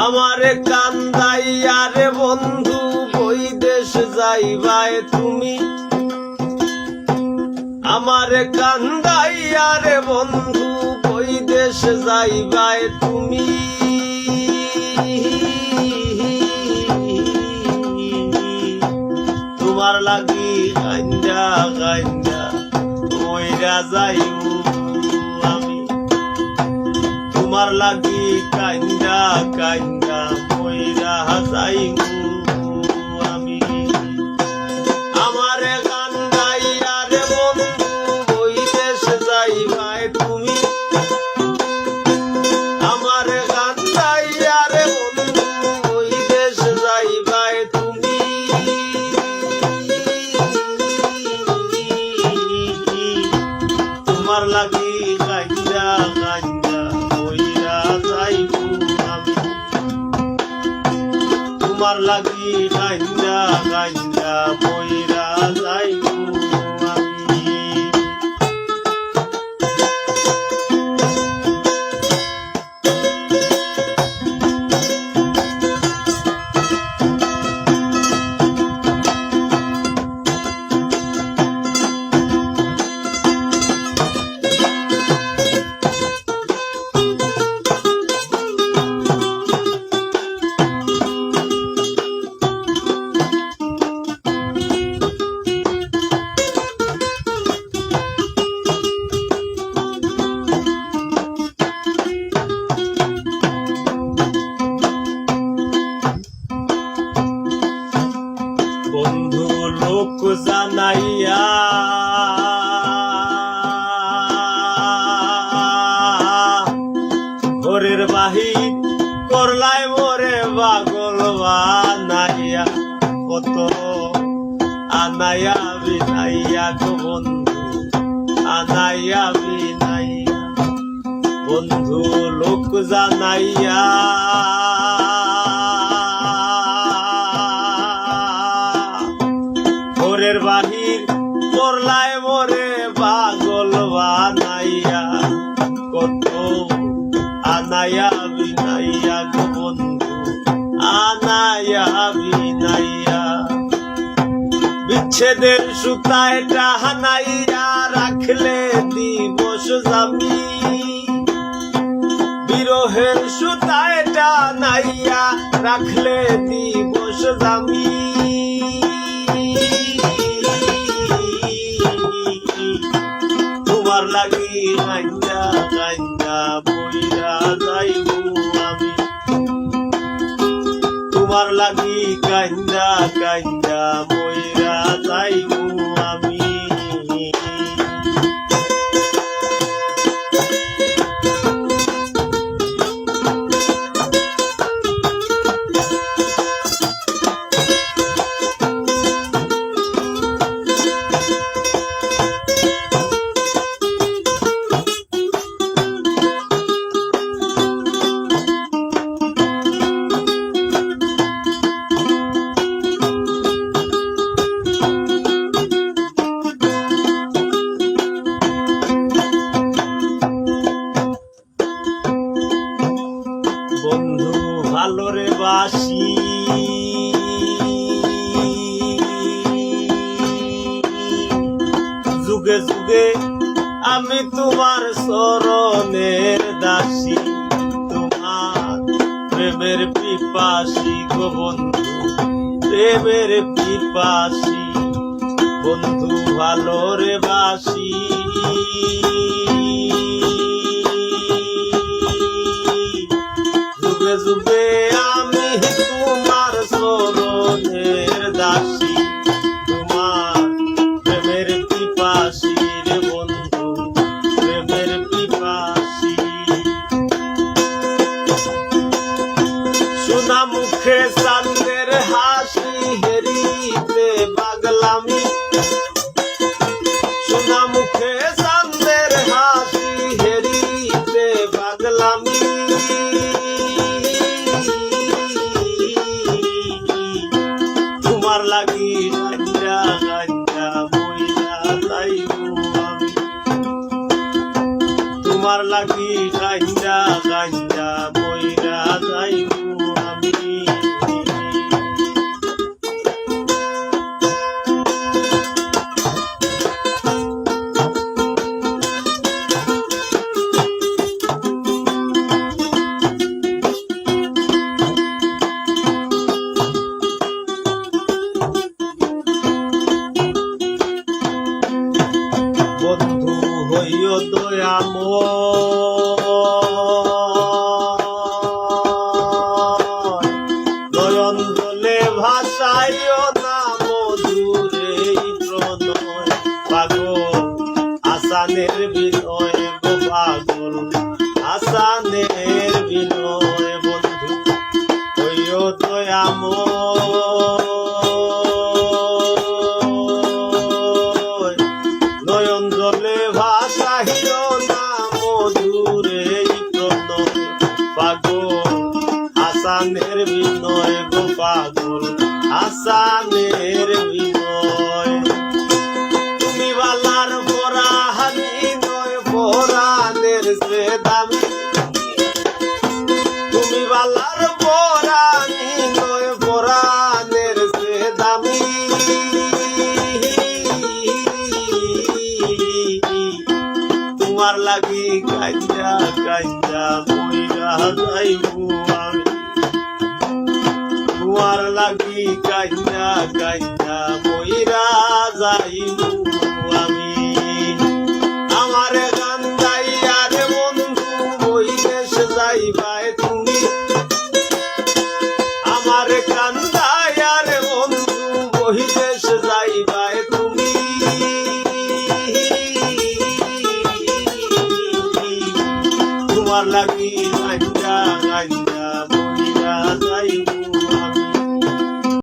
আমারে কান্দাইয়া রে বন্ধু বৈদেশ যাইবায় তুমি, আমারে কান্দাইয়া রে বন্ধু বৈদেশ যাইবায় তুমি। তোমার লাগি কান্দা কান্দা মইরা যাইবো আমি, তোমার লাগি কান্দা কান্দা মইরা যাইবো আমি। আমারে কান্দাইয়া রে বন্ধু বৈদেশ যাইবায় তুমি, আমারে কান্দাইয়া রে বন্ধু বৈদেশ যাইবায় তুমি। তোমার লাগি কান্দা কান্দা মইরা যাইবো আমি, তোমার লাগি কান্দা কান্দা মইরা যাইবো আমি। বন্ধু লোক জানাইয়া ঘরের বাহির করলাই মোরে পাগল বানাইয়া, কত আনাইয়া বিনাইয়া গো বন্ধু আনাইয়া বিনাইয়া। বন্ধু লোক জানাইয়া ঘরের বাহির করলাই মোরে পাগল বানাইয়া, কত আনাইয়া বিনাইয়া গো বন্ধু আনাইয়া বিনাইয়া। বিচ্ছেদের সুতায় টাহানাইয়া রাখলে দিবস যাবি, বিরহের সুতায় টানাইয়া রাখলে দিবস যাবি। তোমার লাগি কান্দা কান্দা মইরা যাইবো আমি, তোমার লাগি কান্দা কান্দা মইরা যাইবো আমি। বন্ধু ভালোরে বাসি যুগে যুগে আমি তোমার চরণের দাসী, তোমার প্রেমের পিপাসী গো বন্ধু প্রেমের পিপাসী। বন্ধু ভালোরে বাসি যুগে যুগে আমি তোমার চরণের দাসী, তোমার প্রেমের পিপাসী রে বন্ধু প্রেমের পিপাসী। সোনা মুখে চাঁদের হাসি হেরিতে পাগলামি, সোনা মুখে চাঁদের হাসি হেরিতে পাগলামি। তোমার লাগি কান্দা কান্দা মইরা যাইবো আমি, তোমার লাগি কান্দা কান্দা মইরা যাইবো দয়াময় নয়ন জলে ভাসাইল না মধুরে প্রণয় পাগল হাসানের বিনয় গো পাগল হাসানের বিনয় তুমি বালার পরাহানি নয় পরাণের সে দামি তুমি বালার পরাণি নয় পরাণের সে দামি তোমার লাগি কাঞ্জা কাঞ্জা মইরা যাইবো আমি তোমার লাগি কাঞ্জা কাঞ্জা মইরা যাইবো